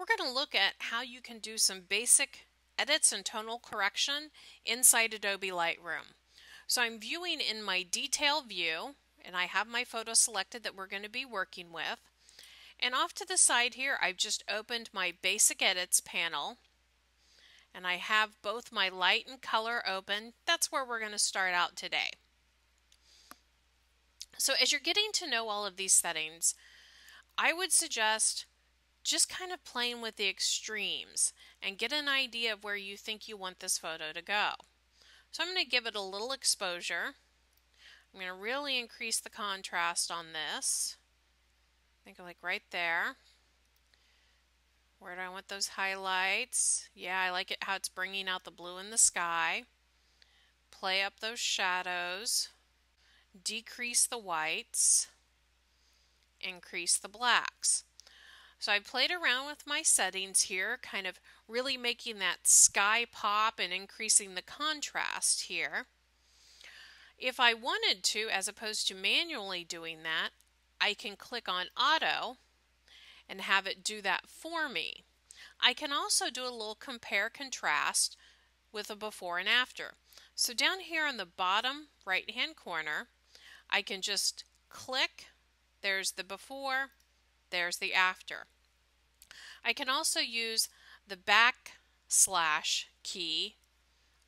we're going to look at how you can do some basic edits and tonal correction inside Adobe Lightroom. So I'm viewing in my detail view, and I have my photo selected that we're going to be working with. And off to the side here, I've just opened my basic edits panel, and I have both my light and color open. That's where we're going to start out today. So as you're getting to know all of these settings, I would suggest just kind of playing with the extremes and get an idea of where you think you want this photo to go. So I'm going to give it a little exposure. I'm going to really increase the contrast on this. I think like right there. Where do I want those highlights? Yeah, I like it how it's bringing out the blue in the sky. Play up those shadows. Decrease the whites. Increase the blacks. So I played around with my settings here, kind of really making that sky pop and increasing the contrast here. If I wanted to, as opposed to manually doing that, I can click on Auto and have it do that for me. I can also do a little compare contrast with a before and after. So down here on the bottom right hand corner, I can just click. There's the before, there's the after. I can also use the backslash key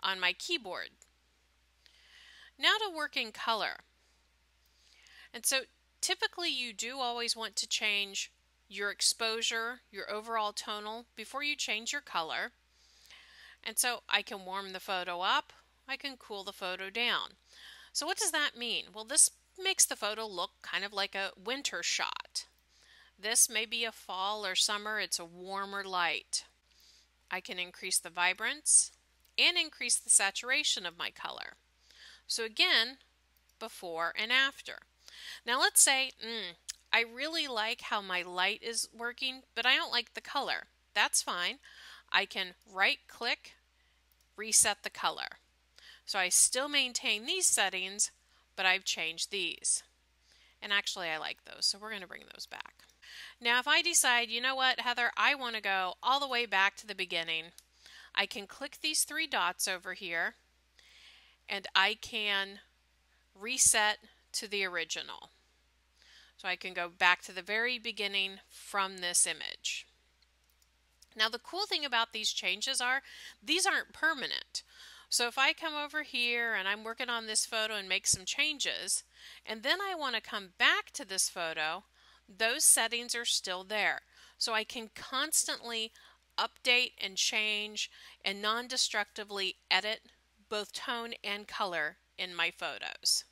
on my keyboard. Now to work in color. And so typically you do always want to change your exposure, your overall tonal, before you change your color. And so I can warm the photo up, I can cool the photo down. So what does that mean? Well, this makes the photo look kind of like a winter shot. This may be a fall or summer, it's a warmer light. I can increase the vibrance and increase the saturation of my color. So again, before and after. Now let's say, I really like how my light is working, but I don't like the color. That's fine. I can right click, reset the color. So I still maintain these settings, but I've changed these. And actually I like those, so we're going to bring those back. Now if I decide, you know what, Heather, I want to go all the way back to the beginning, I can click these three dots over here and I can reset to the original. So I can go back to the very beginning from this image. Now the cool thing about these changes are, these aren't permanent. So if I come over here and I'm working on this photo and make some changes, and then I want to come back to this photo, those settings are still there. So I can constantly update and change and non-destructively edit both tone and color in my photos.